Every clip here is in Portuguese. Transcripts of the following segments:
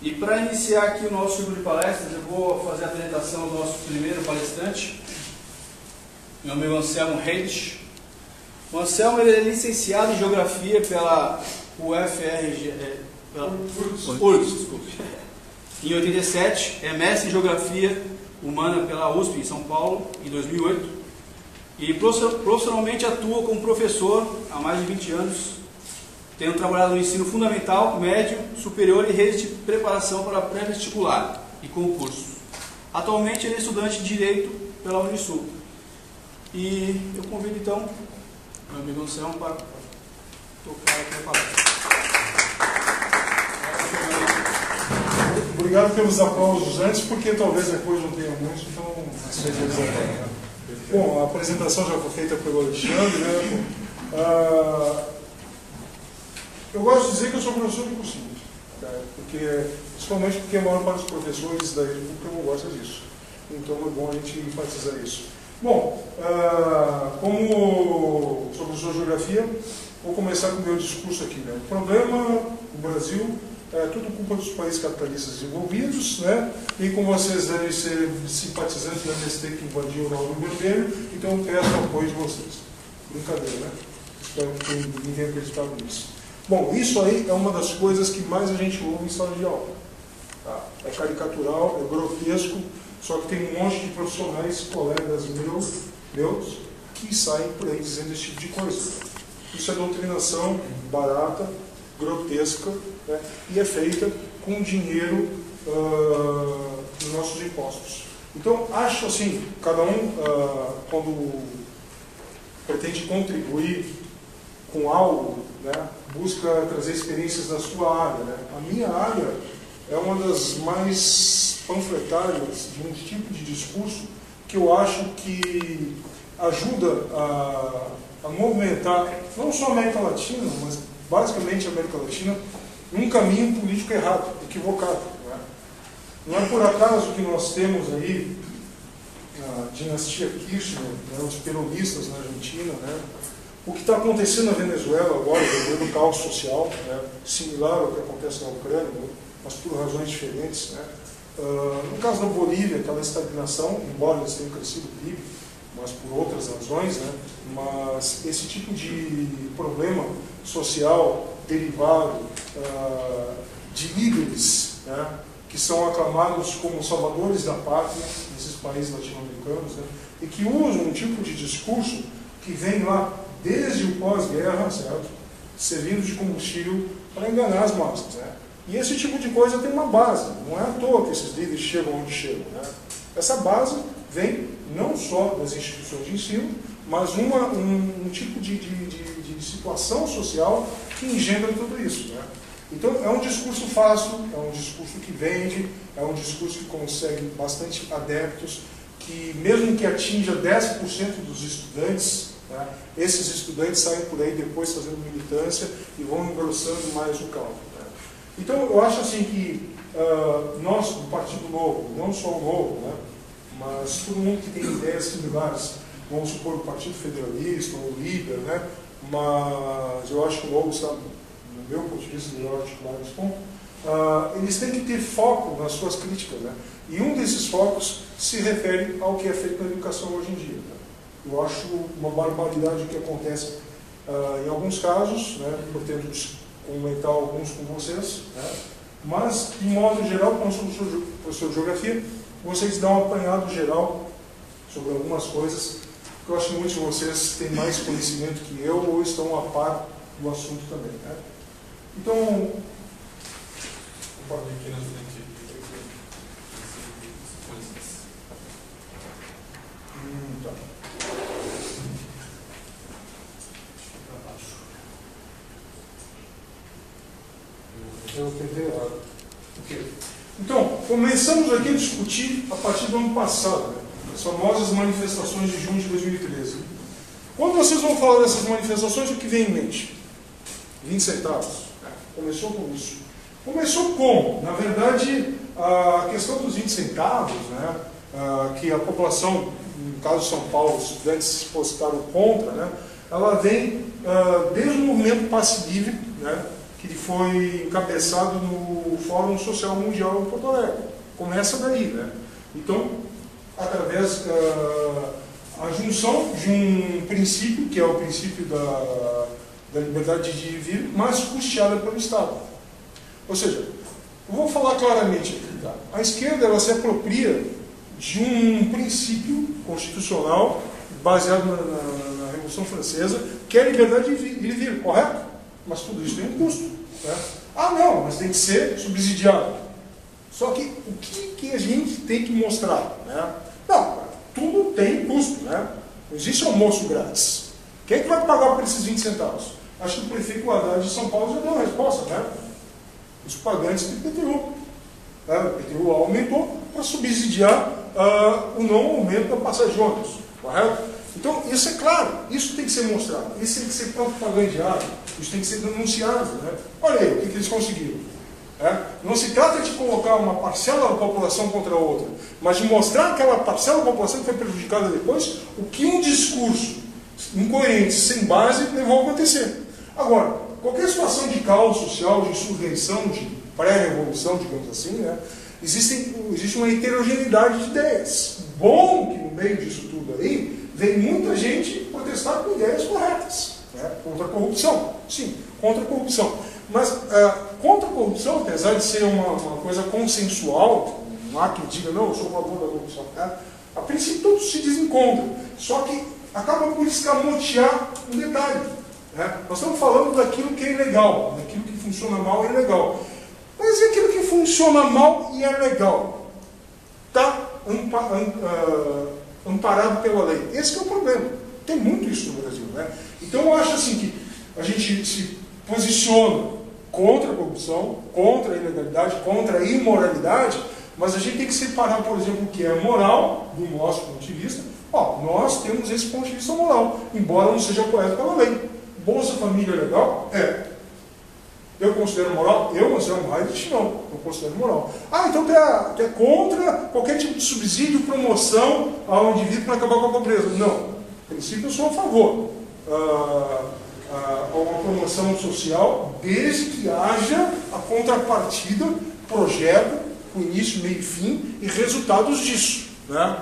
E para iniciar aqui o nosso ciclo de palestras, eu vou fazer a apresentação do nosso primeiro palestrante. Meu nome é Anselmo Reis. O Anselmo ele é licenciado em Geografia pela UFRJ, URGS, desculpe. Em 87, é mestre em Geografia Humana pela USP em São Paulo, em 2008. E profissionalmente atua como professor há mais de 20 anos, tendo trabalhado no ensino fundamental, médio, superior e redes de preparação para pré-vestibular e concurso. Atualmente ele é estudante de Direito pela Unisul. E eu convido então meu amigo Anselmo para tocar aqui a palestra. Obrigado pelos aplausos antes, porque talvez depois não tenha muitos, então bom, a apresentação já foi feita pelo Alexandre, né? Eu gosto de dizer que eu sou professor de cursinho, principalmente porque a maior parte dos professores da rede pública não gosta disso. Então é bom a gente enfatizar isso. Bom, como sou professor de Geografia, vou começar com o meu discurso aqui, né? O problema no Brasil é tudo culpa dos países capitalistas desenvolvidos, né? E como vocês devem ser simpatizantes da MST que invadiu o Rio Vermelho, então eu peço o apoio de vocês. Brincadeira, né? Espero que ninguém tenha acreditado nisso. Bom, isso aí é uma das coisas que mais a gente ouve em sala de aula. Tá? É caricatural, é grotesco, só que tem um monte de profissionais, colegas meus, que saem por aí dizendo esse tipo de coisa. Isso é doutrinação barata, grotesca, né? E é feita com dinheiro dos nossos impostos. Então, acho assim, cada um, quando pretende contribuir com algo, né, busca trazer experiências da sua área, né? A minha área é uma das mais panfletárias de um tipo de discurso que eu acho que ajuda a movimentar não só a América Latina, mas basicamente a América Latina, num caminho político errado, equivocado. Né? Não é por acaso que nós temos aí a dinastia Kirchner, né, os peronistas na Argentina, né? O que está acontecendo na Venezuela agora, o caos social, né, similar ao que acontece na Ucrânia, né, mas por razões diferentes. Né. No caso da Bolívia, aquela estagnação, embora eles tenham crescido o PIB, mas por outras razões, né, mas esse tipo de problema social derivado de líderes, né, que são aclamados como salvadores da pátria nesses países latino-americanos, né, e que usam um tipo de discurso que vem lá desde o pós-guerra, certo? Servindo de combustível para enganar as massas. Né? E esse tipo de coisa tem uma base, não é à toa que esses líderes chegam onde chegam. Né? Essa base vem não só das instituições de ensino, mas um tipo de situação social que engendra tudo isso. Né? Então é um discurso fácil, é um discurso que vende, é um discurso que consegue bastante adeptos, que mesmo que atinja 10% dos estudantes, né, esses estudantes saem por aí depois fazendo militância e vão engrossando mais o caldo. Né. Então eu acho assim que nós, do Partido Novo, não só o Novo, né, mas todo mundo que tem ideias similares, vamos supor o Partido Federalista ou o Líder, né, mas eu acho que o Novo está, no meu ponto de vista, melhor articulado nesse ponto, eles têm que ter foco nas suas críticas. Né, e um desses focos se refere ao que é feito na educação hoje em dia. Né. Eu acho uma barbaridade o que acontece em alguns casos, né, eu tento comentar alguns com vocês, né, mas, de modo geral, como sou professor de Geografia, vocês dão um apanhado geral sobre algumas coisas, que eu acho que muitos de vocês têm mais conhecimento que eu ou estão a par do assunto também. Né. Então, aqui na frente. Tá. Eu tentei errado. Okay. Então, começamos aqui a discutir a partir do ano passado, né, as famosas manifestações de junho de 2013. Quando vocês vão falar dessas manifestações, o que vem em mente? 20 centavos. Começou com isso. Começou como? Na verdade, a questão dos 20 centavos, né, que a população, no caso de São Paulo, os estudantes se postaram contra, né, ela vem desde o movimento passe livre, né, que foi encabeçado no Fórum Social Mundial em Porto Alegre. Começa daí, né? Então, através a junção de um princípio, que é o princípio da liberdade de ir e vir, mas custeada pelo Estado. Ou seja, eu vou falar claramente aqui, tá? A esquerda, ela se apropria de um princípio constitucional baseado na Revolução Francesa, que é a liberdade de ir e vir, correto? Mas tudo isso tem um custo, né? Ah, não, mas tem que ser subsidiado. Só que o que a gente tem que mostrar, né? Não, tudo tem custo, né? Não existe almoço grátis. Quem é que vai pagar por esses 20 centavos? Acho que o prefeito Haddad de São Paulo já deu a resposta, né? Os pagantes do IPTU. Né? O IPTU aumentou para subsidiar o não aumento da passagem de ônibus, correto? Então, isso é claro, isso tem que ser mostrado, isso tem que ser propagandeado, isso tem que ser denunciado, né? Olha aí, o que eles conseguiram. Não se trata de colocar uma parcela da população contra a outra, mas de mostrar aquela parcela da população que foi prejudicada depois, o que um discurso incoerente, sem base, levou a acontecer. Agora, qualquer situação de caos social, de insurreição, de pré-revolução, digamos assim, né, existe uma heterogeneidade de ideias. Bom que no meio disso tudo aí, vem muita gente protestar com ideias corretas, né, contra a corrupção. Sim, contra a corrupção. Mas contra a corrupção, apesar de ser uma coisa consensual, não há quem diga, não, eu sou a favor da corrupção. A princípio todos se desencontram, só que acaba por escamotear um detalhe. Nós estamos falando daquilo que é ilegal, daquilo que funciona mal e é legal. Mas e aquilo que funciona mal e é legal? Está amparado pela lei. Esse que é o problema. Tem muito isso no Brasil, né? Então eu acho assim que a gente se posiciona contra a corrupção, contra a ilegalidade, contra a imoralidade, mas a gente tem que separar, por exemplo, o que é moral do nosso ponto de vista. Nós temos esse ponto de vista moral, embora não seja correto pela lei. Bolsa Família é legal? É. Eu considero moral? Eu, Anselmo Reich, não. Eu considero moral. Então tu é contra qualquer tipo de subsídio, promoção ao indivíduo para acabar com a pobreza? Não. A princípio eu sou a favor. A uma promoção social, desde que haja a contrapartida, projeto, com início, meio e fim, e resultados disso. Né?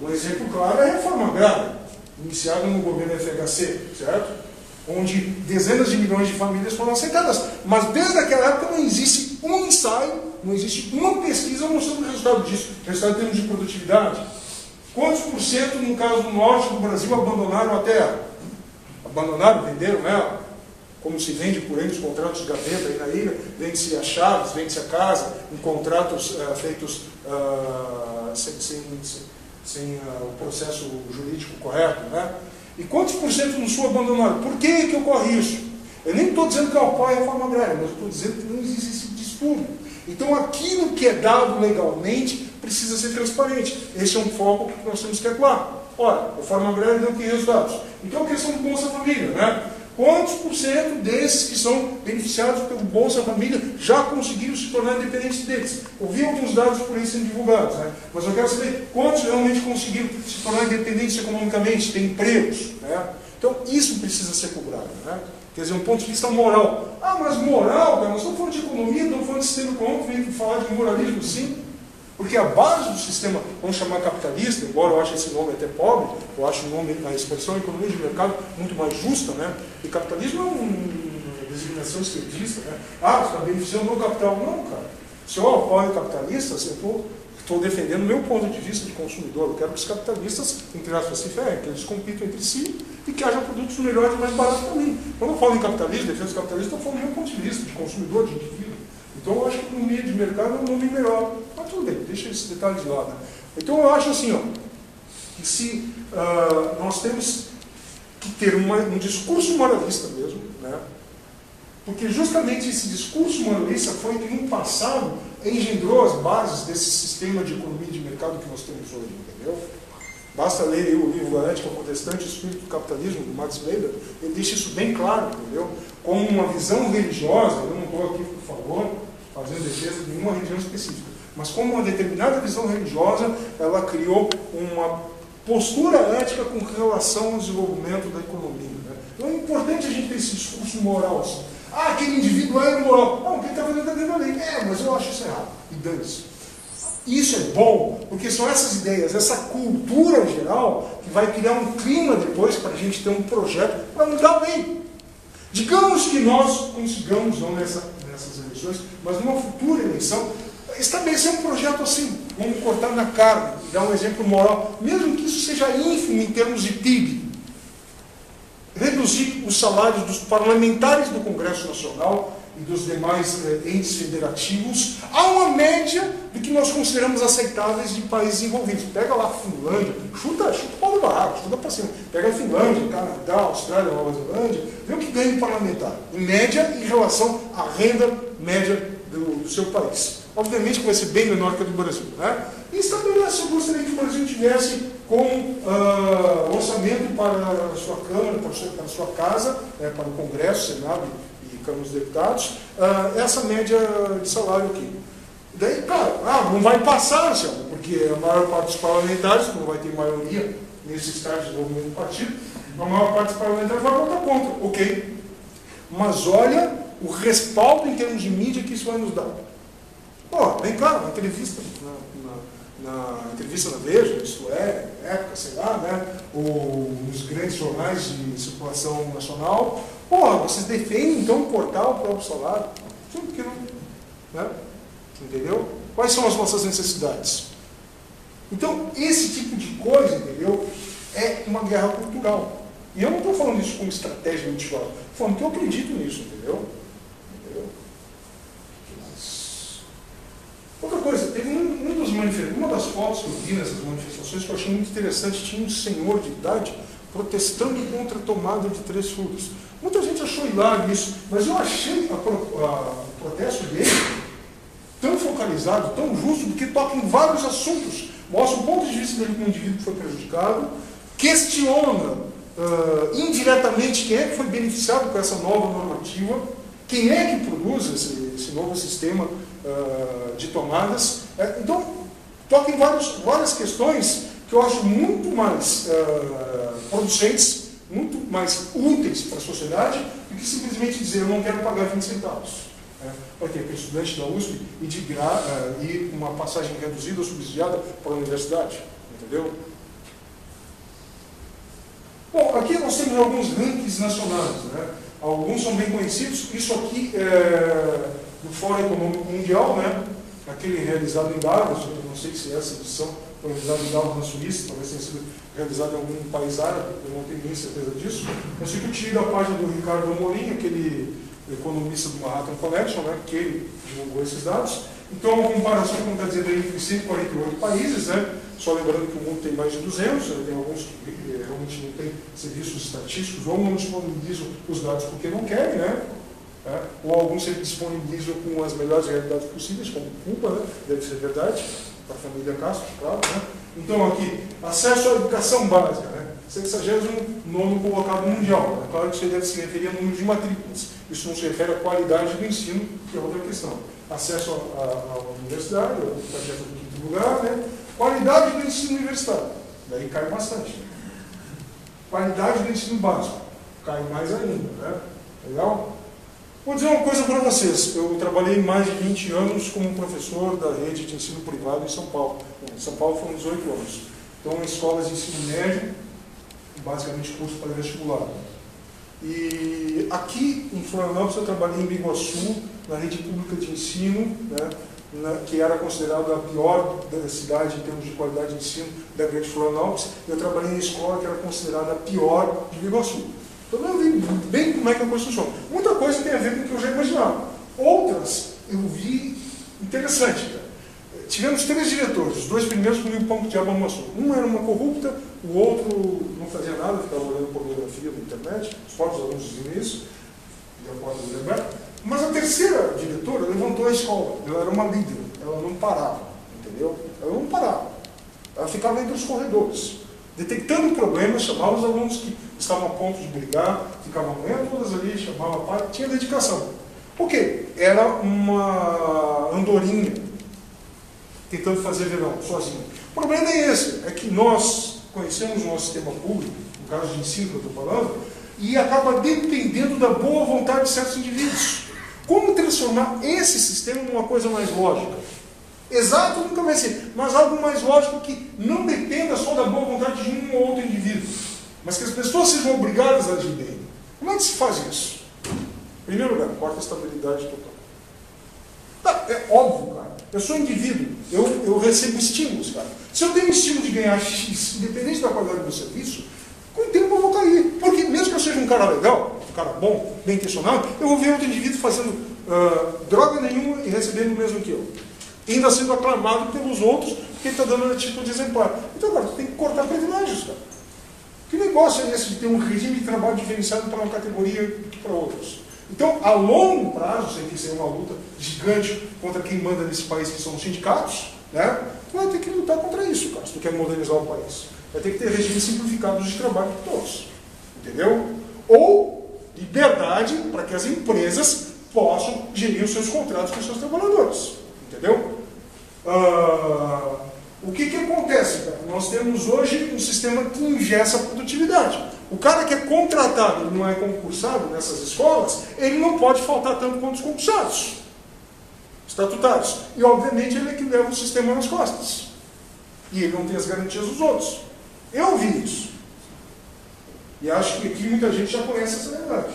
Um exemplo claro é a reforma agrária, iniciada no governo FHC, certo? Onde dezenas de milhões de famílias foram aceitadas. Mas desde aquela época não existe um ensaio, não existe uma pesquisa mostrando o resultado disso. O resultado em termos de produtividade. Quantos por cento, no caso do norte do Brasil, abandonaram a terra? Abandonaram, venderam ela? Como se vende por aí nos contratos de gaveta aí na ilha, vende-se as chaves, vende-se a casa, em contratos feitos sem o processo jurídico correto, né? E quantos por cento no sul abandonaram? Por que ocorre isso? Eu nem estou dizendo que eu apoio a reforma agrária, mas eu estou dizendo que não existe esse distúrbio. Então aquilo que é dado legalmente precisa ser transparente. Esse é um foco que nós temos que atuar. Ora, a reforma agrária deu que resultados? Então a questão do Bolsa Família, né? Quantos por cento desses que são beneficiados pelo Bolsa Família já conseguiram se tornar independentes deles? Ouvi alguns dados por aí sendo divulgados, né? Mas eu quero saber quantos realmente conseguiram se tornar independentes economicamente, têm empregos, né? Então isso precisa ser cobrado, né? Quer dizer, um ponto de vista moral. Mas moral, cara, nós estamos falando de economia, estamos falando de sistema econômico, vem falar de moralismo, sim. Porque a base do sistema, vamos chamar capitalista, embora eu ache esse nome até pobre, eu acho o nome, a expressão economia de mercado muito mais justa, né? E capitalismo é uma designação esquerdista, né? Você está beneficiando o capital. Não, cara. Se eu apoio capitalistas, eu estou defendendo o meu ponto de vista de consumidor. Eu quero que os capitalistas, entre aspas, se ferrem, que eles compitam entre si e que haja produtos melhores e mais baratos para mim. Quando eu falo em capitalismo, defesa capitalista, eu estou falando do meu ponto de vista, de consumidor, de indivíduo. Então eu acho que a economia de mercado é um nome melhor. Mas tudo bem, deixa esse detalhe de lado. Então eu acho assim, que se nós temos que ter um discurso moralista mesmo, né? Porque justamente esse discurso moralista foi que no passado engendrou as bases desse sistema de economia de mercado que nós temos hoje, entendeu? Basta ler aí o livro Ética Protestante, o Espírito do Capitalismo, do Max Weber, ele deixa isso bem claro, entendeu? Como uma visão religiosa, eu não estou aqui, por favor, fazendo defesa de nenhuma religião específica, mas como uma determinada visão religiosa, ela criou uma postura ética com relação ao desenvolvimento da economia, né? Então é importante a gente ter esse discurso moral, assim. Ah, aquele indivíduo é imoral. Não, quem está fazendo está dentro da lei. Mas eu acho isso errado. E dane-se. Isso é bom, porque são essas ideias, essa cultura geral, que vai criar um clima depois para a gente ter um projeto para mudar a lei. Digamos que nós consigamos, não nessas eleições, mas numa futura eleição, estabelecer um projeto assim, vamos cortar na carne, dar um exemplo moral, mesmo que isso seja ínfimo em termos de PIB. Reduzir os salários dos parlamentares do Congresso Nacional e dos demais entes federativos a uma média do que nós consideramos aceitáveis de países envolvidos. Pega lá a Finlândia, chuta o pau do barraco, chuta para cima. Pega a Finlândia, Canadá, Austrália, Nova Zelândia, vê o que ganha um parlamentar, em média, em relação à renda média do seu país. Obviamente que vai ser bem menor que a do Brasil. Né? E estabelece, eu gostaria que o Brasil tivesse com orçamento para a sua Câmara, para a sua casa, para o Congresso, Senado e Câmara dos Deputados, essa média de salário aqui. Daí, claro, não vai passar, Anselmo, porque a maior parte dos parlamentares, não vai ter maioria nesse estágio de desenvolvimento do partido, a maior parte dos parlamentares vai votar contra, ok. Mas olha o respaldo em termos de mídia que isso vai nos dar. Bem claro, na entrevista na Veja, isto é, Época, sei lá, né, ou nos grandes jornais de circulação nacional, vocês defendem então cortar o próprio salário? Sim, por que não? Né? Entendeu? Quais são as nossas necessidades? Então, esse tipo de coisa, entendeu, é uma guerra cultural. E eu não estou falando isso como estratégia eleitoral, estou falando que eu acredito nisso, entendeu? Outra coisa, teve uma das fotos que eu vi nessas manifestações que eu achei muito interessante, tinha um senhor de idade protestando contra a tomada de 3 furos. Muita gente achou hilário isso, mas eu achei o protesto dele tão focalizado, tão justo, porque toca em vários assuntos. Mostra o ponto de vista dele como indivíduo que foi prejudicado, questiona indiretamente quem é que foi beneficiado com essa nova normativa, quem é que produz esse novo sistema de tomadas. Então, toca em várias questões que eu acho muito mais producentes, muito mais úteis para a sociedade, do que simplesmente dizer eu não quero pagar 20 centavos. Para quê? Para o estudante da USP e uma passagem reduzida ou subsidiada para a universidade. Entendeu? Bom, aqui nós temos alguns rankings nacionais. Né? Alguns são bem conhecidos. Isso aqui é do Fórum Econômico Mundial, né? Aquele realizado em Davos. Eu não sei se essa edição foi realizada em Davos, na Suíça, talvez tenha sido realizada em algum país árabe, eu não tenho nem certeza disso. Eu sei que eu tirei da página do Ricardo Amorim, aquele economista do Manhattan Connection, né, que ele divulgou esses dados. Então, uma comparação, como está dizendo, entre 148 países, né, só lembrando que o mundo tem mais de 200, né, tem alguns que realmente não têm serviços estatísticos, ou não disponibilizam os dados porque não querem, né, ou alguns se disponibilizam com as melhores realidades possíveis, como Cuba, né, deve ser verdade, para a família Castro, claro. Né. Então, aqui, acesso à educação básica, né, 69º colocado mundial. Né? Claro que isso deve se referir a número de matrículas. Isso não se refere à qualidade do ensino, que é outra questão. Acesso à universidade, está dentro do 5º lugar, né? Qualidade do ensino universitário, daí cai bastante. Qualidade do ensino básico, cai mais ainda. Né? Legal? Vou dizer uma coisa para vocês. Eu trabalhei mais de 20 anos como professor da rede de ensino privado em São Paulo. Em São Paulo foram 18 anos. Então, em escolas de ensino médio, basicamente curso para vestibular. E aqui em Florianópolis eu trabalhei em Biguaçu, na rede pública de ensino, né, que era considerada a pior da cidade em termos de qualidade de ensino da grande Florianópolis. Eu trabalhei em escola que era considerada a pior de Biguaçu. Então eu vi bem como é que a coisa funciona. Muita coisa tem a ver com o que eu já imaginava. Outras eu vi interessante. Cara. Tivemos 3 diretores, os 2 primeiros comiam pão que o diabo amassou. Um era uma corrupta, o outro não fazia nada, ficava olhando pornografia na internet, os próprios alunos diziam isso, e a porta do aberta. Mas a terceira diretora levantou a escola, ela era uma líder, ela não parava, entendeu? Ela não parava, ela ficava entre os corredores, detectando problemas, chamava os alunos que estavam a ponto de brigar, ficavam amanhã todas ali, chamava a pai, tinha dedicação. Por quê? Era uma andorinha, tentando fazer verão, sozinho. O problema é esse, é que nós conhecemos o nosso sistema público, no caso de ensino que eu estou falando, e acaba dependendo da boa vontade de certos indivíduos. Como transformar esse sistema numa coisa mais lógica? Exato nunca vai ser, mas algo mais lógico que não dependa só da boa vontade de um ou outro indivíduo, mas que as pessoas sejam obrigadas a agir bem. Como é que se faz isso? Em primeiro lugar, corta a estabilidade total. Tá, é óbvio, cara. Eu sou indivíduo, eu recebo estímulos, cara. Se eu tenho estímulo de ganhar X, independente da qualidade do serviço, com o tempo eu vou cair. Porque mesmo que eu seja um cara legal, um cara bom, bem intencionado, eu vou ver outro indivíduo fazendo droga nenhuma e recebendo o mesmo que eu. E ainda sendo aclamado pelos outros, porque ele está dando uma atitude exemplar. Então, cara, tu tem que cortar privilégios, cara. Que negócio é esse de ter um regime de trabalho diferenciado para uma categoria que para outros? Então, a longo prazo, sem que seja uma luta gigante contra quem manda nesse país, que são os sindicatos, né? Tu vai ter que lutar contra isso, cara, se tu quer modernizar o país. Vai ter que ter regimes simplificados de trabalho para todos. Entendeu? Ou liberdade para que as empresas possam gerir os seus contratos com os seus trabalhadores. Entendeu? O que acontece, cara? Nós temos hoje um sistema que ingessa a produtividade. O cara que é contratado e não é concursado nessas escolas, ele não pode faltar tanto quanto os concursados estatutários. E, obviamente, ele é que leva o sistema nas costas. E ele não tem as garantias dos outros. Eu vi isso. E acho que aqui muita gente já conhece essa realidade.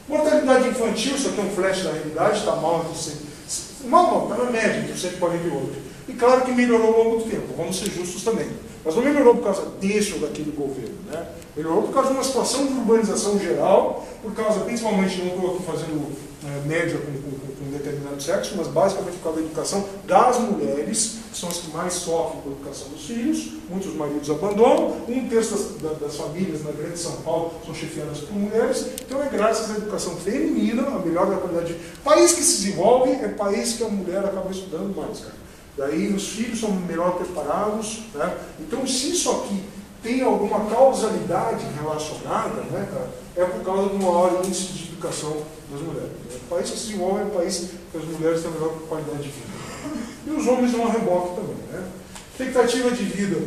Mortalidade infantil, isso aqui é um flash da realidade, está mal, está na média entre 148. E claro que melhorou ao longo do tempo, vamos ser justos também. Mas não melhorou por causa desse ou daquele governo, né? Melhorou por causa de uma situação de urbanização geral, por causa, principalmente, não estou aqui fazendo média com determinado sexo, mas basicamente por causa da educação das mulheres, que são as que mais sofrem com a educação dos filhos. Muitos maridos abandonam, 1/3 das famílias na grande São Paulo são chefiadas por mulheres. Então é graças à educação feminina, a melhor da qualidade de... País que se desenvolve é país que a mulher acaba estudando mais, cara. Daí os filhos são melhor preparados, né? Então, se isso aqui tem alguma causalidade relacionada, né, cara, é por causa de um maior índice de educação das mulheres. O país que se desenvolve é um país que as mulheres têm a melhor qualidade de vida. E os homens vão a reboque também, né? Expectativa de vida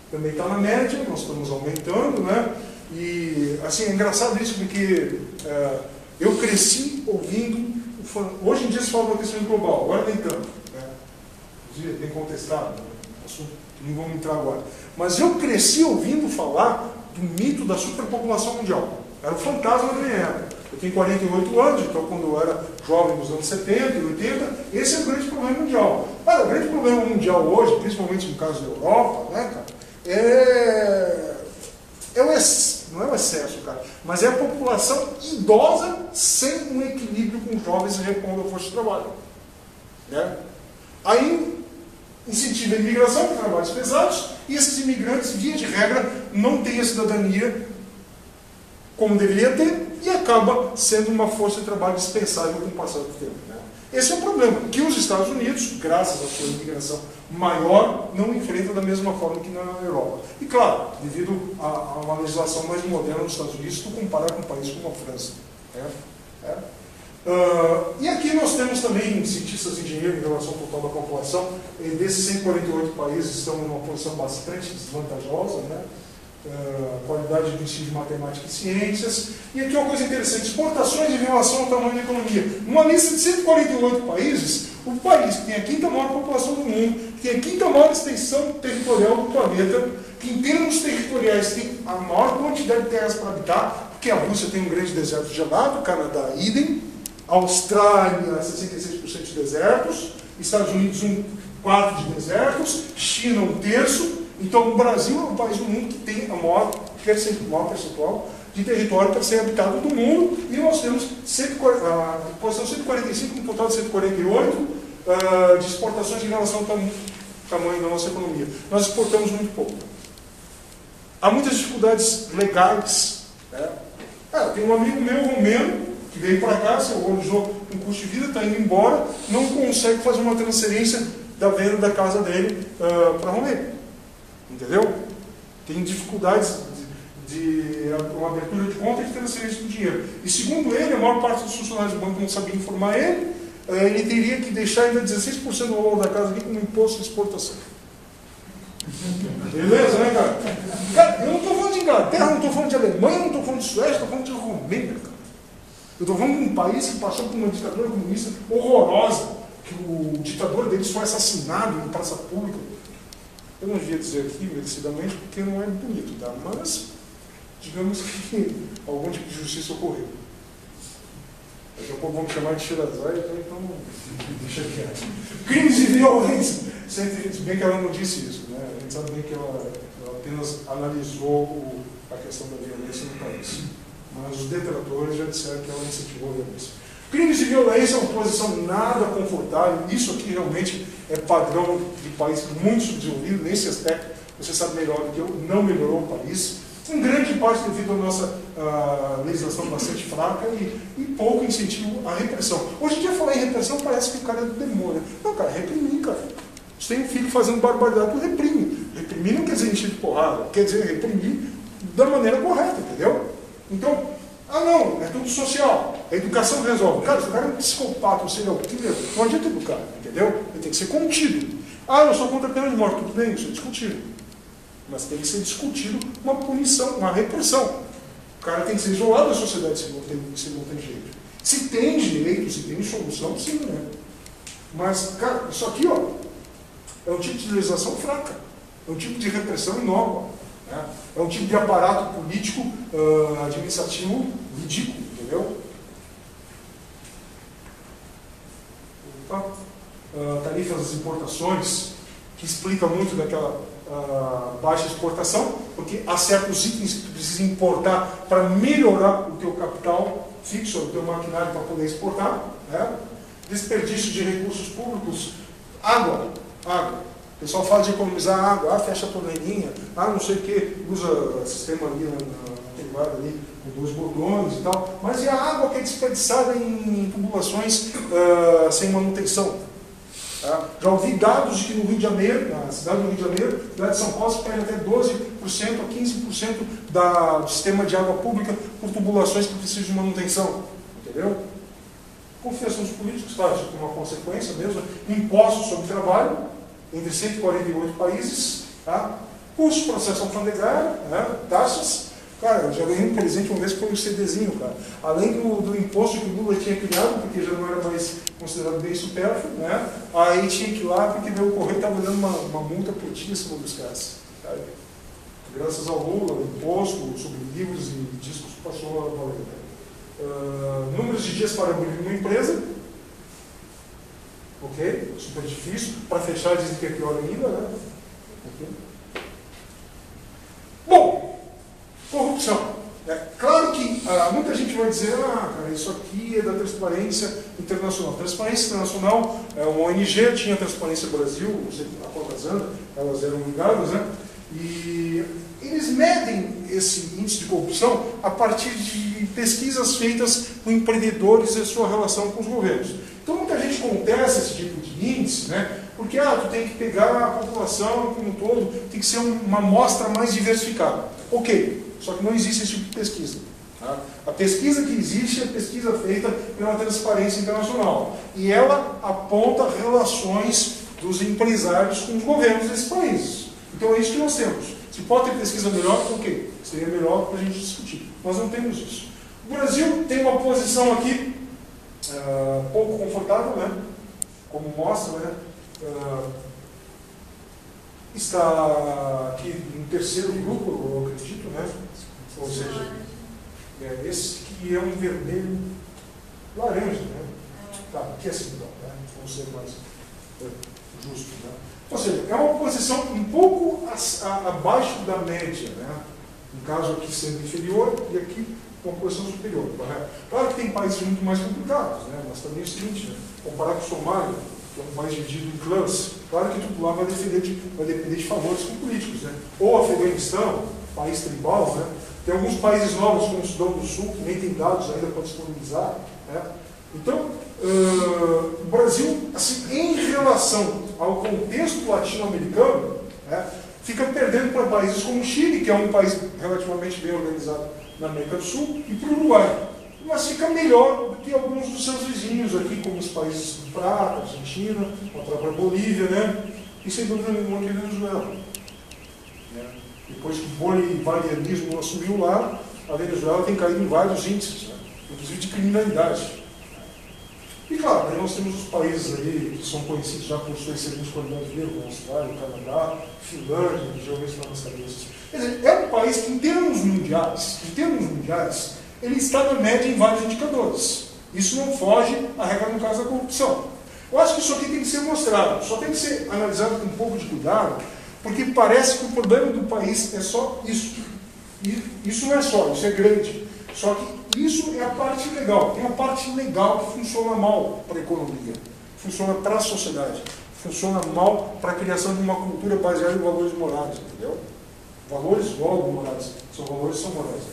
também está na média, nós estamos aumentando, né? E, assim, é engraçado isso porque eu cresci ouvindo, hoje em dia se fala do aquecimento global, agora nem tanto. Bem contestado, né? Assunto que não vamos entrar agora. Mas eu cresci ouvindo falar do mito da superpopulação mundial. Era o fantasma da minha época. Eu tenho 48 anos, então quando eu era jovem nos anos 70 e 80, esse é o grande problema mundial. Mas o grande problema mundial hoje, principalmente no caso da Europa, né, cara, não é o excesso, cara, mas é a população idosa sem um equilíbrio com jovens e repondo a força de trabalho. Né? Aí incentiva a imigração para trabalhos pesados, e esses imigrantes, via de regra, não têm a cidadania como deveria ter, e acaba sendo uma força de trabalho dispensável com o passar do tempo. Né? Esse é o problema, que os Estados Unidos, graças à sua imigração maior, não enfrentam da mesma forma que na Europa. E claro, devido a uma legislação mais moderna nos Estados Unidos, se tu comparar com um país como a França. E aqui nós temos também cientistas e engenheiros em relação ao total da população. E desses 148 países estão numa posição bastante desvantajosa, né? Qualidade do ensino de matemática e ciências. E aqui uma coisa interessante, exportações em relação ao tamanho da economia. Numa lista de 148 países, o país que tem a quinta maior população do mundo, que tem a quinta maior extensão territorial do planeta, que em termos territoriais tem a maior quantidade de terras para habitar, porque a Rússia tem um grande deserto gelado, o Canadá idem, Austrália 66% de desertos, Estados Unidos 1/4 de desertos, China 1/3. Então o Brasil é o país do mundo que tem a maior percentual de território para ser habitado do mundo, e nós temos a posição 145, um total de 148 de exportações em relação ao tamanho da nossa economia. Nós exportamos muito pouco. Há muitas dificuldades legais. Né? Tem um amigo meu romeno que veio para cá, se organizou um custo de vida, está indo embora, não consegue fazer uma transferência da venda da casa dele para a Romênia. Entendeu? Tem dificuldades de uma abertura de conta e de transferência do dinheiro. E segundo ele, a maior parte dos funcionários do banco não sabia informar ele, ele teria que deixar ainda 16% do valor da casa aqui como imposto de exportação. Beleza, né, cara? Cara, eu não estou falando de Inglaterra, não estou falando de Alemanha, não estou falando de Suécia, estou falando de Romênia, cara. Eu estou falando de um país que passou por uma ditadura comunista horrorosa, que o ditador deles foi assassinado em praça pública. Eu não devia dizer aqui, merecidamente, porque não é bonito, tá? Mas, digamos que algum tipo de justiça ocorreu. Daqui a pouco vamos chamar de Shirazai, então deixa quieto. Crimes e violência. Se bem que ela não disse isso, né? A gente sabe bem que ela apenas analisou a questão da violência no país. Mas os detratores já disseram que ela incentivou a violência. Crimes e violência é uma posição nada confortável. Isso aqui realmente é padrão de país muito subdesenvolvido. Nesse aspecto, você sabe melhor do que eu, não melhorou o país. Em grande parte devido à nossa legislação bastante fraca e pouco incentivo à repressão. Hoje em dia, falar em repressão parece que o cara é do demônio. Não, cara, reprimir, cara. Você tem um filho fazendo barbaridade, tu reprime. Reprimir não quer dizer encher de porrada, quer dizer reprimir da maneira correta, entendeu? Então, não, é tudo social. A educação resolve. Cara, se o cara é um psicopata, um serial killer, não adianta educar, entendeu? Ele tem que ser contido. Eu sou contra a pena de morte, tudo bem, isso é discutido. Mas tem que ser discutido uma punição, uma repressão. O cara tem que ser isolado da sociedade se não tem jeito. Se tem direito, se tem solução, sim, né? Mas, cara, isso aqui, ó, é um tipo de legislação fraca. É um tipo de repressão inócua. Né? É um tipo de aparato político, administrativo ridículo, entendeu? Tarifas das importações, que explica muito daquela baixa exportação, porque há certos itens que tu precisa importar para melhorar o teu capital fixo, o teu maquinário para poder exportar. Né? Desperdício de recursos públicos, água. O pessoal fala de economizar água, fecha a torneirinha, não sei o que, usa sistema ali na privada ali, com 2 botões e tal, mas e a água que é desperdiçada em tubulações sem manutenção? Já ouvi dados de que no Rio de Janeiro, na cidade do Rio de Janeiro, na cidade de São Paulo, se perde até 12% a 15% do sistema de água pública por tubulações que precisam de manutenção. Entendeu? Confiança nos políticos, claro, isso é uma consequência mesmo. Impostos sobre trabalho, entre 148 países, custo de processo alfandegário, taxas. Cara, eu já ganhei um presente uma vez que foi um CDzinho, cara. Além do imposto que o Lula tinha criado, porque já não era mais considerado bem supérfluo, né? Aí tinha que ir lá, porque daí o correio estava dando uma multa altíssima dos caras. Sabe? Graças ao Lula, o imposto sobre livros e discos passou a valer. Números de dias para abrir uma empresa. Ok? Super difícil. Para fechar, dizem que é pior ainda, né? Okay. Bom, corrupção. Claro que muita gente vai dizer, cara, isso aqui é da Transparência Internacional. Transparência Internacional é uma ONG, tinha Transparência Brasil, não sei, a Contazanda, elas eram ligadas, né? E eles medem esse índice de corrupção a partir de pesquisas feitas com empreendedores e sua relação com os governos. Então muita gente contesta esse tipo de índice, né? Porque tu tem que pegar a população como um todo, tem que ser uma amostra mais diversificada. Ok, só que não existe esse tipo de pesquisa. Tá? A pesquisa que existe é a pesquisa feita pela Transparência Internacional. E ela aponta relações dos empresários com os governos desses países. Então é isso que nós temos. Se pode ter pesquisa melhor, ok. Seria melhor para a gente discutir. Nós não temos isso. O Brasil tem uma posição aqui pouco confortável, né? Como mostra, né? Está aqui no terceiro grupo, eu acredito, né? Ou seja, esse que é um vermelho laranja, né? Tá, aqui é assim, então, né? Vamos ser mais justo, né? Ou seja, é uma posição um pouco abaixo da média, né? No caso aqui sendo inferior e aqui uma posição superior. Correto? Claro que tem países muito mais complicados, né? Mas também é o seguinte, né? Comparar com o Somália, que é um país dividido em clãs, claro que tudo lá vai depender de favores com políticos, né? Ou Afeganistão, país tribal, né? Tem alguns países novos, como o Sudão do Sul, que nem tem dados ainda para disponibilizar, né? Então, o Brasil, assim, em relação ao contexto latino-americano, né, fica perdendo para países como o Chile, que é um país relativamente bem organizado na América do Sul, e para o Uruguai. Mas fica melhor do que alguns dos seus vizinhos aqui, como os países do Prata, Argentina, a própria Bolívia, né? E sem dúvida nenhuma que Venezuela. Né? Depois que o bolivarianismo assumiu lá, a Venezuela tem caído em vários índices, né? Inclusive de criminalidade. E claro, aí nós temos os países aí que são conhecidos já por sua excelente qualidade de vida, como a Austrália, o Canadá, Finlândia, que geralmente estão nas cabeças. Quer dizer, é um país que em termos mundiais, ele está na média em vários indicadores. Isso não foge à regra no caso da corrupção. Eu acho que isso aqui tem que ser mostrado, só tem que ser analisado com um pouco de cuidado, porque parece que o problema do país é só isso. E isso não é só, isso é grande. Só que isso é a parte legal. Tem a parte legal que funciona mal para a economia, funciona para a sociedade, funciona mal para a criação de uma cultura baseada em valores morais, entendeu? Valores logo morais, são valores são morais.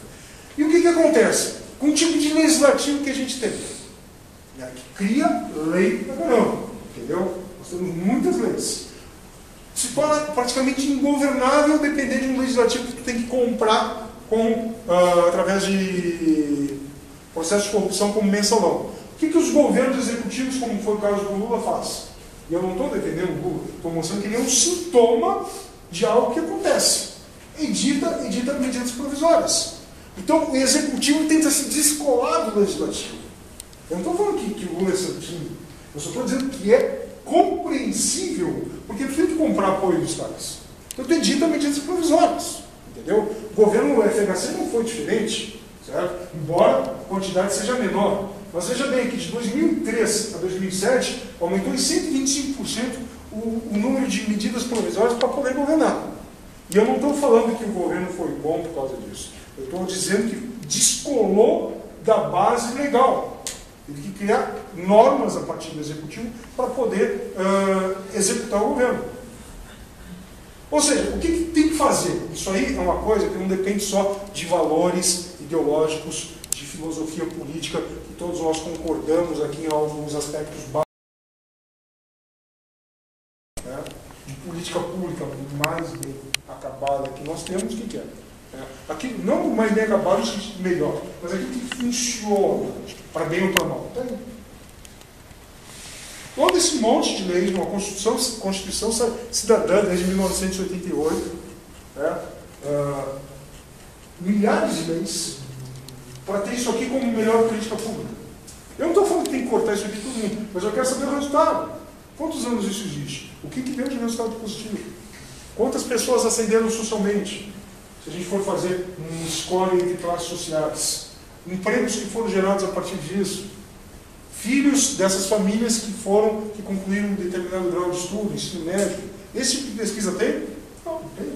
E o que acontece? Com o tipo de legislativo que a gente tem, né, que cria lei pra caramba, entendeu? Nós temos muitas leis. Se torna praticamente ingovernável depender de um legislativo que tu tem que comprar através de processo de corrupção como mensalão. O que os governos executivos, como foi o caso do Lula, faz? E eu não estou defendendo o Lula, estou mostrando que ele é um sintoma de algo que acontece. Edita medidas provisórias. Então o executivo tenta se descolar do legislativo. Eu não estou falando que o Lula é santinho. Eu só estou dizendo que é compreensível, porque tu tem que comprar apoio dos caras. Então tu edita medidas provisórias. Entendeu? O governo FHC não foi diferente, certo? Embora a quantidade seja menor. Mas veja bem que de 2003 a 2007 aumentou em 125% o número de medidas provisórias para poder governar. E eu não estou falando que o governo foi bom por causa disso. Eu estou dizendo que descolou da base legal. Teve que criar normas a partir do executivo para poder executar o governo. Ou seja, o que tem que fazer? Isso aí é uma coisa que não depende só de valores ideológicos, de filosofia política, que todos nós concordamos aqui em alguns aspectos básicos, né? De política pública mais bem acabada que nós temos, o que é? Aqui, não mais bem acabado, no sentido melhor, mas aquilo que funciona, para bem ou para mal. Tá aí. Todo esse monte de leis, uma Constituição Cidadã desde 1988, né? Milhares de leis, para ter isso aqui como melhor política pública. Eu não estou falando que tem que cortar isso aqui todo mundo, mas eu quero saber o resultado. Quantos anos isso existe? O que deu de resultado positivo? Quantas pessoas ascenderam socialmente? Se a gente for fazer um score entre classes sociais, empregos que foram gerados a partir disso, filhos dessas famílias que concluíram um determinado grau de estudo, ensino médio. Esse tipo de pesquisa tem? Não tem.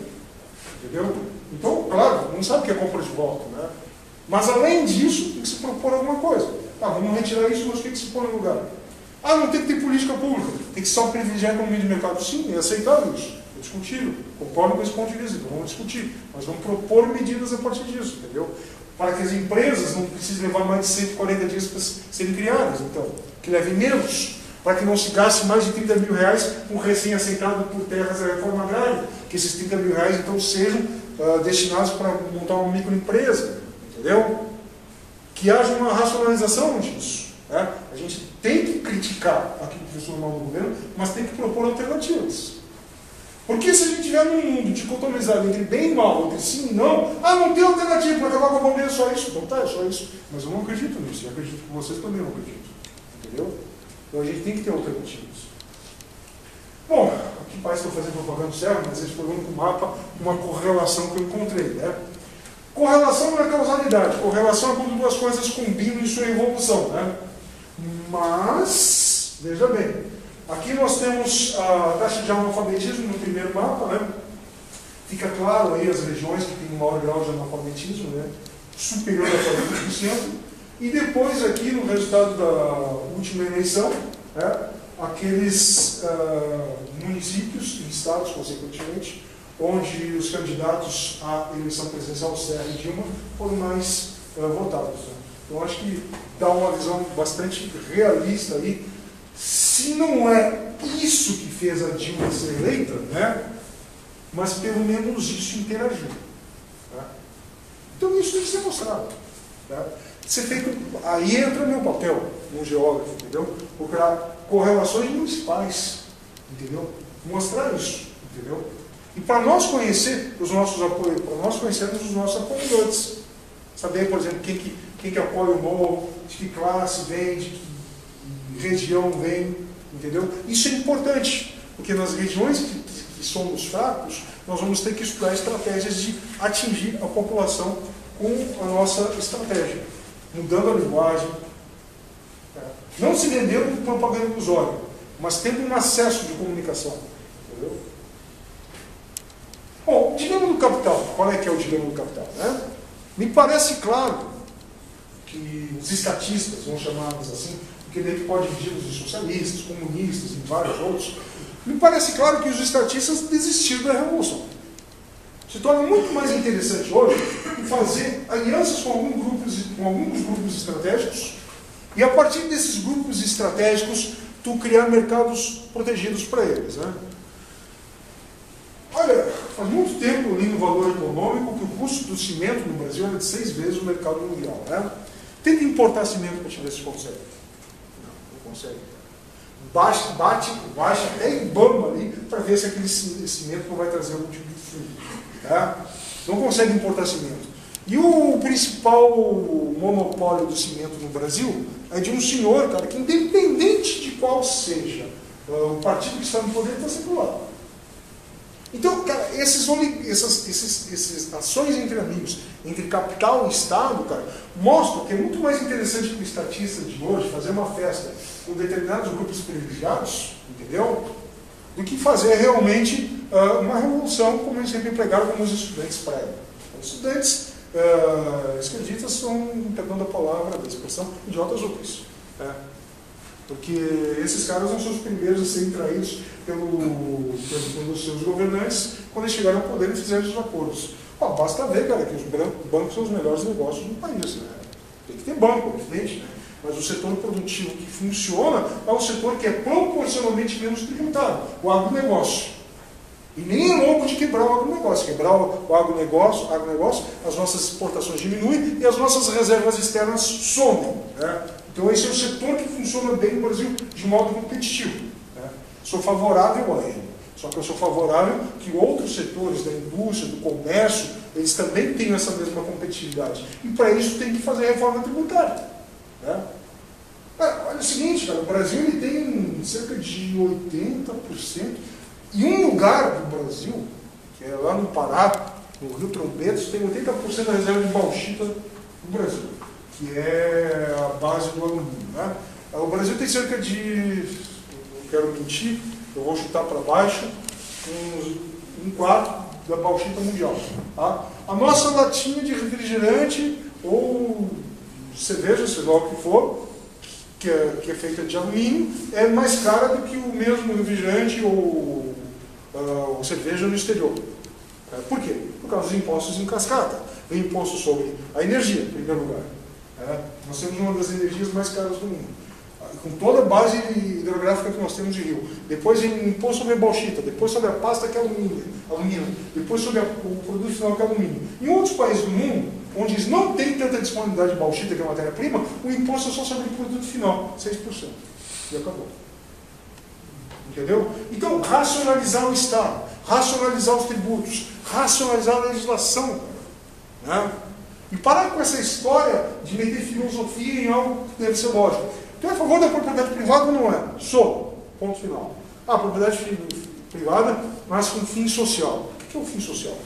Entendeu? Então, claro, não sabe o que é compra de voto, né? Mas além disso, tem que se propor alguma coisa. Tá, vamos retirar isso, mas o que se põe no lugar? Ah, não tem que ter política pública, tem que só privilegiar a economia de mercado. Sim, é aceitável isso. É discutível. Concordo com esse ponto de vista, então vamos discutir. Mas vamos propor medidas a partir disso, entendeu? Para que as empresas não precisem levar mais de 140 dias para serem criadas, então, que levem menos, para que não se gaste mais de 30 mil reais com recém-aceitado por terras da reforma agrária, que esses 30 mil reais, então, sejam destinados para montar uma microempresa, entendeu? Que haja uma racionalização disso. Né? A gente tem que criticar aquilo que funciona mal do governo, mas tem que propor alternativas. Porque se a gente tiver num mundo dicotomizado entre bem e mal, entre sim e não, não tem alternativa para acabar com a pobreza, só isso. Então tá, é só isso. Mas eu não acredito nisso, e acredito que vocês também não acreditam. Entendeu? Então a gente tem que ter alternativas. Bom, aqui parece que eu estou fazendo propaganda séria, mas esse foi o único mapa, uma correlação que eu encontrei. Né? Correlação não é causalidade, correlação é quando duas coisas combinam em sua evolução. Né? Mas, veja bem, aqui nós temos a taxa de analfabetismo no primeiro mapa, né? Fica claro aí as regiões que têm um maior grau de analfabetismo, né? Superior a 40%. E depois aqui no resultado da última eleição, né? Aqueles municípios e estados, consequentemente, onde os candidatos à eleição presidencial, Serra e Dilma, foram mais votados. Né? Então acho que dá uma visão bastante realista aí. Se não é isso que fez a Dilma ser eleita, né? Mas pelo menos isso interagiu. Né? Então isso tem que ser mostrado. Né? Ser feito, aí entra meu papel, como geógrafo, entendeu? Procurar correlações municipais, entendeu? Mostrar isso, entendeu? E para nós conhecer os nossos apoios, para nós conhecermos os nossos apoiadores, saber, por exemplo, quem que apoia o novo, de que classe vem, de que região vem, entendeu? Isso é importante, porque nas regiões que somos fracos, nós vamos ter que estudar estratégias de atingir a população com a nossa estratégia, mudando a linguagem, não se vendendo com propaganda ilusória, mas tendo um acesso de comunicação, entendeu? Bom, o dilema do capital. Qual é que é o dilema do capital, né? Me parece claro que os estatistas, vamos chamá-los assim, porque daí pode dividir os socialistas, comunistas e vários outros, me parece claro que os estatistas desistiram da revolução. Se torna muito mais interessante hoje fazer alianças com alguns grupos estratégicos e a partir desses grupos estratégicos tu criar mercados protegidos para eles, né? Olha, faz muito tempo eu li no Valor Econômico que o custo do cimento no Brasil era de 6 vezes o mercado mundial, né? Tenta importar cimento para te ver se consegue. Não consegue. Baixa até Ibama ali para ver se aquele cimento não vai trazer algum tipo de fundo. Tá? Não consegue importar cimento. E o principal monopólio do cimento no Brasil é de um senhor, cara, que independente de qual seja o partido que está no poder, está sempre lá. Então, cara, essas ações entre amigos, entre capital e Estado, cara, mostram que é muito mais interessante para o estatista de hoje fazer uma festa com determinados grupos privilegiados, entendeu? Do que fazer realmente uma revolução, como eles sempre empregaram, como os estudantes pregam. Os estudantes esquerdistas são, perdão da palavra, da expressão, idiotas úteis. Porque esses caras não são os primeiros a serem traídos pelos seus governantes quando eles chegaram ao poder e fizeram os acordos. Basta ver, cara, que os bancos são os melhores negócios do país. Né? Tem que ter banco, evidente, né? Mas o setor produtivo que funciona é um setor que é proporcionalmente menos tributado, o agronegócio. E nem é louco de quebrar o agronegócio. Quebrar o agronegócio, as nossas exportações diminuem e as nossas reservas externas somem. Né? Então esse é o setor que funciona bem no Brasil de modo competitivo. Né? Sou favorável a ele. Só que eu sou favorável que outros setores da indústria, do comércio, eles também tenham essa mesma competitividade. E para isso tem que fazer reforma tributária. Né? Olha o seguinte, cara, o Brasil ele tem cerca de 80%, e um lugar do Brasil, que é lá no Pará, no Rio Trombetas, tem 80% da reserva de bauxita do Brasil, que é a base do alumínio. Né? O Brasil tem cerca de, não quero mentir, eu vou chutar para baixo, um quarto da bauxita mundial. Tá? A nossa latinha de refrigerante ou cerveja, sei lá o que for, que é feita de alumínio, é mais cara do que o mesmo refrigerante ou cerveja no exterior. Por quê? Por causa dos impostos em cascata. Vem imposto sobre a energia, em primeiro lugar. Nós temos uma das energias mais caras do mundo. Com toda a base hidrográfica que nós temos de rio. Depois vem imposto sobre a bauxita, depois sobre a pasta que é alumínio, depois sobre o produto final que é alumínio. Em outros países do mundo, onde eles não têm tanta disponibilidade de bauxita, que é matéria-prima, o imposto é só sobre o produto final, 6%. E acabou. Entendeu? Então, racionalizar o Estado, racionalizar os tributos, racionalizar a legislação. Né? E parar com essa história de meter filosofia em algo que deve ser lógico. Então, é a favor da propriedade privada ou não é? Sou. Ponto final. A propriedade privada, mas com fim social. O que é o fim social?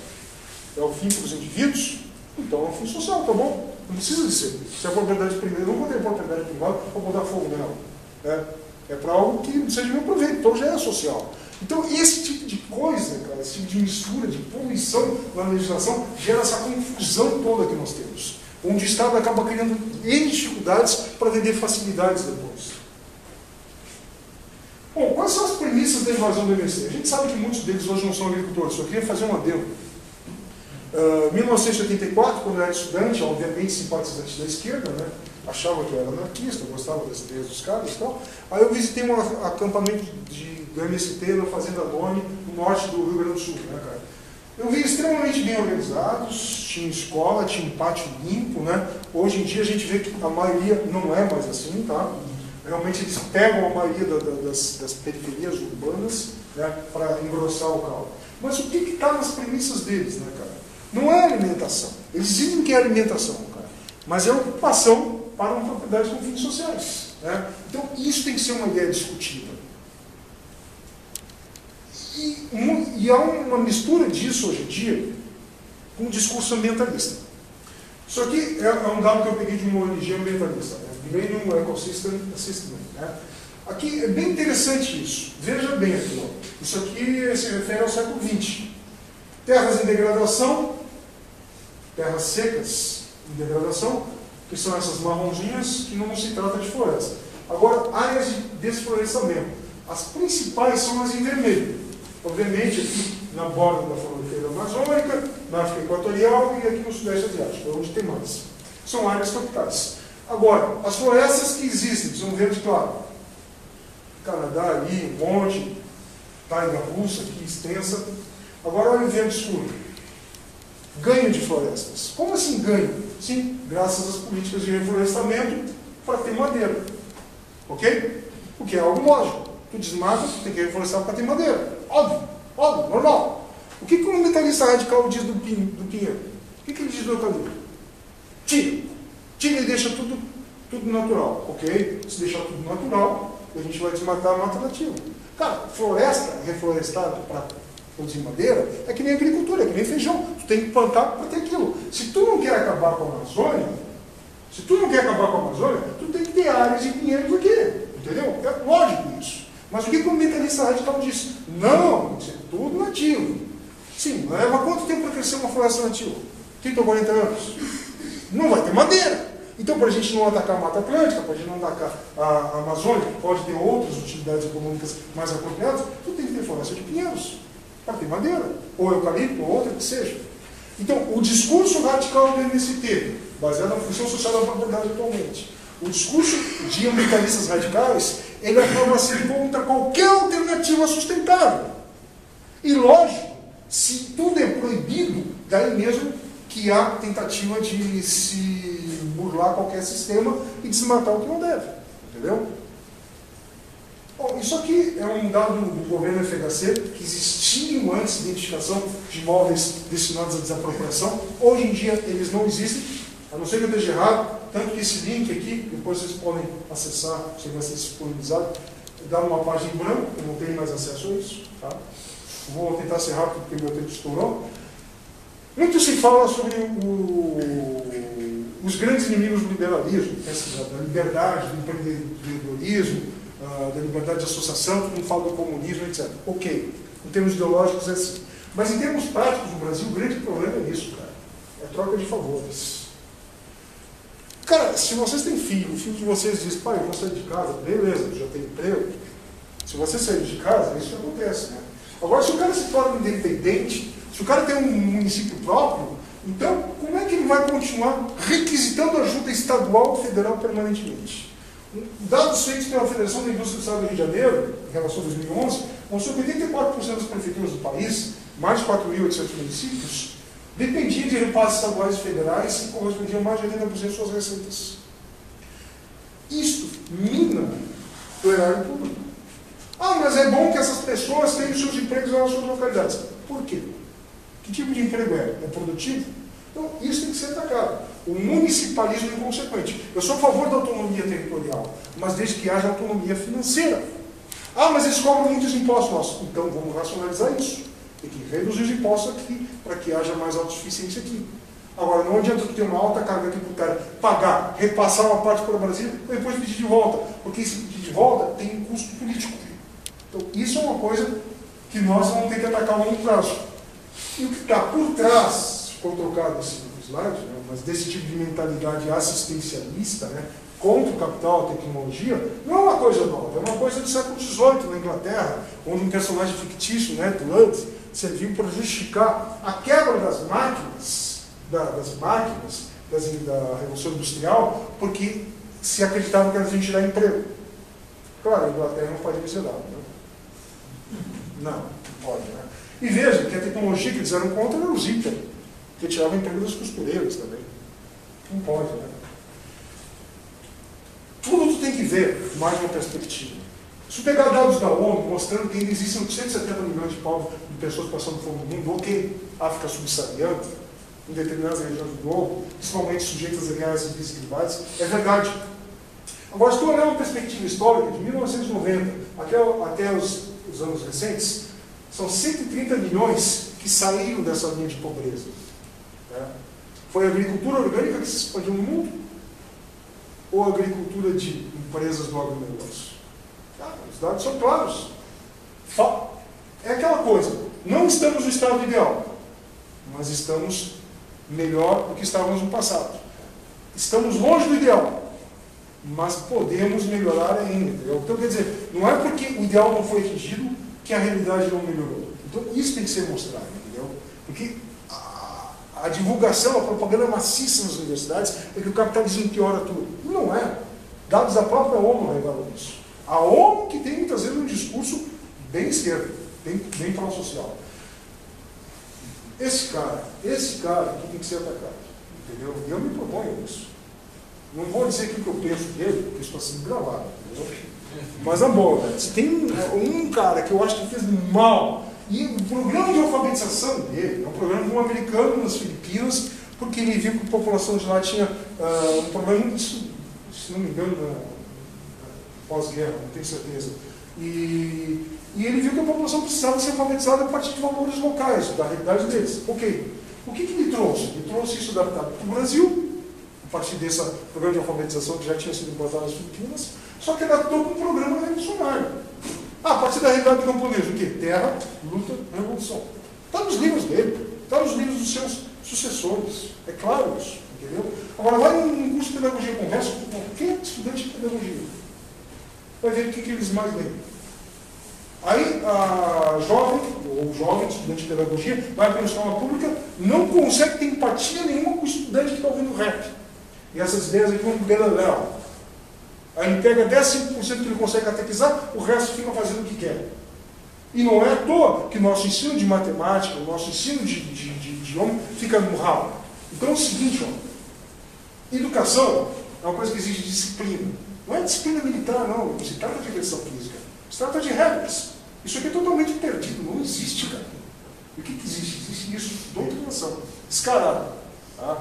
É o fim para os indivíduos? Então é um fim social, tá bom? Não precisa de ser. Se é propriedade privada, eu não vou ter propriedade privada para botar fogo nela. Né? É para algo que seja meu proveito, então já é social. Então esse tipo de coisa, cara, esse tipo de mistura, de poluição na legislação, gera essa confusão toda que nós temos. Onde o Estado acaba criando N dificuldades para vender facilidades depois. Bom, quais são as premissas da invasão do MC? A gente sabe que muitos deles hoje não são agricultores, só queria fazer um adendo. 1984, quando eu era estudante, obviamente simpatizante da esquerda, né? Achava que eu era anarquista, gostava das ideias dos caras e tal. Aí eu visitei um acampamento do MST na Fazenda Doni, no norte do Rio Grande do Sul, né, cara? Eu vi extremamente bem organizados, tinha escola, tinha um pátio limpo, né? Hoje em dia a gente vê que a maioria não é mais assim, tá? Realmente eles pegam a maioria das periferias urbanas, né, para engrossar o caldo. Mas o que está nas premissas deles, né, cara? Não é alimentação. Eles dizem que é alimentação, cara, mas é ocupação para uma propriedade com fins sociais. Né? Então, isso tem que ser uma ideia discutida. E há uma mistura disso hoje em dia com o discurso ambientalista. Isso aqui é um dado que eu peguei de uma ONG ambientalista, né? Millennium Ecosystem Assessment. Né? Aqui é bem interessante isso. Veja bem aqui, ó. Isso aqui se refere ao século XX. Terras em degradação, terras secas em degradação, que são essas marronzinhas, que não se trata de floresta. Agora, áreas de desflorestamento. As principais são as em vermelho. Obviamente, aqui na borda da fronteira amazônica, na África Equatorial e aqui no Sudeste Asiático, é onde tem mais. São áreas tropicais. Agora, as florestas que existem, são verde claro. Canadá ali, um monte, taiga russa aqui, extensa. Agora, olha o verde escuro. Ganho de florestas. Como assim ganho? Sim, graças às políticas de reflorestamento para ter madeira. Ok? O que é algo lógico. Tu desmata, tu tem que reflorestar para ter madeira. Óbvio, óbvio, normal. O que o ambientalista radical diz do pinheiro? O que ele diz do eucalipto? Tira. Tira e deixa tudo natural. Ok? Se deixar tudo natural, a gente vai desmatar a mata nativa. Cara, floresta reflorestada para produzir madeira é que nem agricultura, é que nem feijão. Tu tem que plantar para ter aquilo. Se tu não quer acabar com a Amazônia, tu tem que ter áreas de pinheiros aqui. Entendeu? É lógico isso. Mas o que o ambientalista radical diz? Não, tem que ser tudo nativo. Sim, leva quanto tempo para crescer uma floresta nativa? 30 ou 40 anos? Não vai ter madeira. Então, para a gente não atacar a Mata Atlântica, para a gente não atacar a Amazônia, que pode ter outras utilidades econômicas mais apropriadas, tu tem que ter floresta de pinheiros, para ter madeira, ou eucalipto, ou outra que seja. Então, o discurso radical do MST, baseado na função social da propriedade atualmente, o discurso de ambientalistas radicais, ele acaba sendo contra qualquer alternativa sustentável. E lógico, se tudo é proibido, daí mesmo que há tentativa de se burlar qualquer sistema e desmatar o que não deve. Entendeu? Bom, isso aqui é um dado do governo FHC, que existiam antes de identificação de imóveis destinados à desapropriação. Hoje em dia eles não existem, a não ser que eu esteja errado. Tanto que esse link aqui, depois vocês podem acessar, você vai ser disponibilizado, dá uma página em branco, eu não tenho mais acesso a isso. Tá? Vou tentar ser rápido porque meu tempo estourou. Muito se fala sobre os grandes inimigos do liberalismo, da liberdade, do empreendedorismo, da liberdade de associação, todo mundo fala do comunismo, etc. Ok, em termos ideológicos é assim. Mas em termos práticos no Brasil, o grande problema é isso, cara. É a troca de favores. Cara, se vocês têm filho, o filho de vocês diz, pai, eu vou sair de casa, beleza, eu já tenho emprego. Se você sair de casa, isso acontece, né? Agora, se o cara se torna independente, se o cara tem um município próprio, então, como é que ele vai continuar requisitando ajuda estadual ou federal permanentemente? Dados feitos pela Federação da Indústria do Estado do Rio de Janeiro, em relação a 2011, mostrou que 84% das prefeituras do país, mais de 4.800 municípios, dependiam de repasses estaduais e federais e correspondiam a mais de 80% de suas receitas. Isto mina o erário público. Ah, mas é bom que essas pessoas tenham seus empregos nas suas localidades. Por quê? Que tipo de emprego é? É produtivo? Então, isso tem que ser atacado. O municipalismo é inconsequente. Eu sou a favor da autonomia territorial, mas desde que haja autonomia financeira. Ah, mas eles cobram muitos impostos nossos. Então, vamos racionalizar isso. Tem que reduzir os impostos aqui, para que haja mais autossuficiência aqui. Agora, não adianta tu ter uma alta carga tributária, pagar, repassar uma parte para o Brasil, e depois pedir de volta. Porque esse pedir de volta tem um custo político. Então, isso é uma coisa que nós vamos ter que atacar a longo prazo. E o que está por trás, ficou trocado esse slide, né, mas desse tipo de mentalidade assistencialista, né, contra o capital, a tecnologia, não é uma coisa nova, é uma coisa do século XVIII na Inglaterra, onde um personagem fictício, né, Blood, serviu para justificar a quebra das máquinas, da Revolução Industrial, porque se acreditava que elas iam tirar emprego. Claro, a Inglaterra é um país miserável. Né? Não pode, né? E veja que a tecnologia que eles eram contra era o zíper, que tirava o emprego das costureiras também. Não pode, né? Tudo tu tem que ver mais uma perspectiva. Se pegar dados da ONU mostrando que ainda existem 170 milhões de pessoas passando fome no mundo, ok, África subsaariana, em determinadas regiões do globo, principalmente sujeitas a guerras invisibilidades, é verdade. Agora, se tu olhar uma perspectiva histórica, de 1990 até os anos recentes, são 130 milhões que saíram dessa linha de pobreza. Né? Foi a agricultura orgânica que se expandiu no mundo? Ou a agricultura de empresas do agronegócio? Os dados são claros. É aquela coisa, não estamos no estado ideal, mas estamos melhor do que estávamos no passado. Estamos longe do ideal, mas podemos melhorar ainda. Entendeu? Então, quer dizer, não é porque o ideal não foi atingido que a realidade não melhorou. Então, isso tem que ser mostrado, entendeu? Porque a divulgação, a propaganda maciça nas universidades é que o capitalismo piora tudo. Não é. Dados da própria ONU revelam isso. A ONU que tem muitas vezes um discurso bem esquerdo, bem pró-social. Esse cara aqui tem que ser atacado, entendeu? E eu me proponho isso. Não vou dizer aqui o que eu penso dele, porque isso está sendo gravado, entendeu? Mas na boa, né? Se tem um cara que eu acho que fez mal, e o programa de alfabetização dele é um programa de um americano nas Filipinas, porque ele viu que a população de lá tinha um problema, se não me engano, pós-guerra, não tenho certeza. E ele viu que a população precisava ser alfabetizada a partir de valores locais, da realidade deles. Ok. O que ele trouxe? Ele trouxe isso adaptado para o Brasil, a partir desse programa de alfabetização que já tinha sido implantado nas Filipinas, só que adaptou para um programa revolucionário. A partir da realidade do camponês, o quê? Terra, luta, revolução. Está nos livros dele, está nos livros dos seus sucessores. É claro isso, entendeu? Agora, vai num curso de pedagogia, conversa com qualquer estudante de pedagogia. Vai ver o que eles mais leem. Aí, a jovem, estudante de pedagogia, vai para uma escola pública, não consegue ter empatia nenhuma com o estudante que está ouvindo rap. E essas ideias aqui vão para o beleléu. Aí ele pega 10, 5% que ele consegue catequizar, o resto fica fazendo o que quer. E não é à toa que o nosso ensino de matemática, o nosso ensino de idioma fica no ralo. Então é o seguinte, ó, educação é uma coisa que exige disciplina. Não é disciplina militar, não. Não se trata de agressão física. Se trata de regras. Isso aqui é totalmente perdido. Não existe, cara. E o que existe? Existe isso. Doutrinação. Descarado. Tá?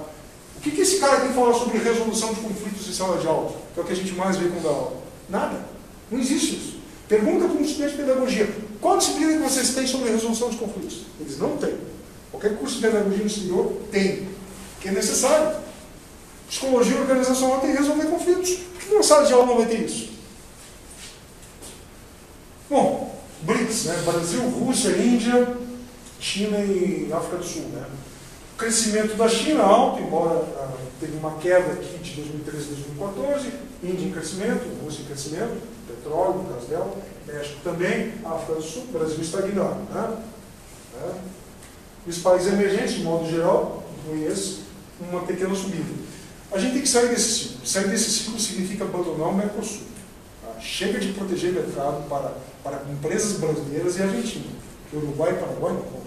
O que esse cara tem que falar sobre resolução de conflitos em sala de aula? Que é o que a gente mais vê quando dá aula. Nada. Não existe isso. Pergunta para um estudante de pedagogia. Qual disciplina que vocês têm sobre resolução de conflitos? Eles não têm. Qualquer curso de pedagogia no exterior tem. Que é necessário. Psicologia organizacional tem que resolver conflitos. Por que na sala de aula não vai ter isso? Bom, BRICS, né? Brasil, Rússia, Índia, China e África do Sul. Né? O crescimento da China alto, embora teve uma queda aqui de 2013 a 2014, Índia em crescimento, Rússia em crescimento, petróleo, no caso dela, México também, África do Sul, Brasil estagnado. Né? Os países emergentes, de modo geral, inclui esse, uma pequena subida. A gente tem que sair desse ciclo. Sair desse ciclo significa abandonar o Mercosul. Tá? Chega de proteger mercado para empresas brasileiras e argentinas. Porque Uruguai e Paraguai não contam.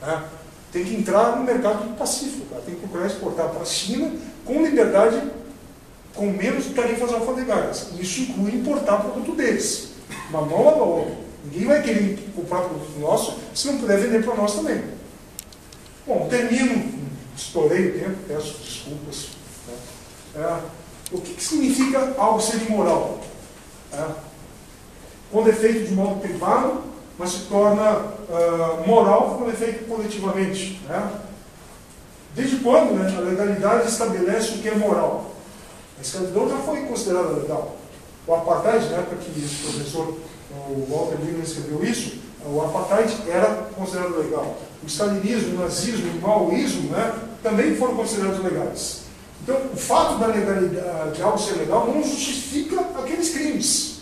Tá? Tem que entrar no mercado do Pacífico. Tá? Tem que procurar exportar para a China com liberdade, com menos tarifas alfandegárias. Isso inclui importar produto deles. Uma mão a outra. Ninguém vai querer comprar produto nosso se não puder vender para nós também. Bom, termino. Estourei o tempo, peço desculpas. O que significa algo ser imoral? Quando é feito de modo privado, mas se torna moral quando é feito coletivamente. Desde quando a legalidade estabelece o que é moral? A escravidão já foi considerada legal. O apartheid, na época que esse professor, o Walter Lippmann, escreveu isso, o apartheid era considerado legal. O stalinismo, o nazismo, o maoísmo, também foram considerados legais. Então, o fato da legalidade de algo ser legal não justifica aqueles crimes.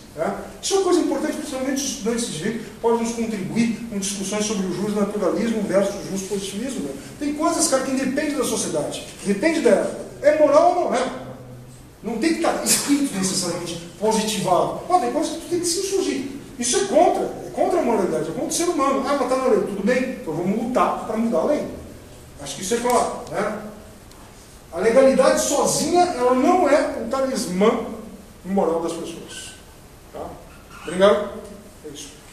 Isso é uma coisa importante, principalmente os estudantes de direito podem nos contribuir com discussões sobre o justnaturalismo versus o justpositivismo. Tem coisas, cara, que independem da sociedade, depende da época. É moral ou não é? Não tem que estar escrito necessariamente positivado. Tem coisas que tu tem que se insurgir. Isso é contra a moralidade, é contra o ser humano. Mas está na lei, tudo bem, então vamos lutar para mudar a lei. Acho que isso é claro. A legalidade sozinha, ela não é um talismã moral das pessoas. Tá? Obrigado. É isso.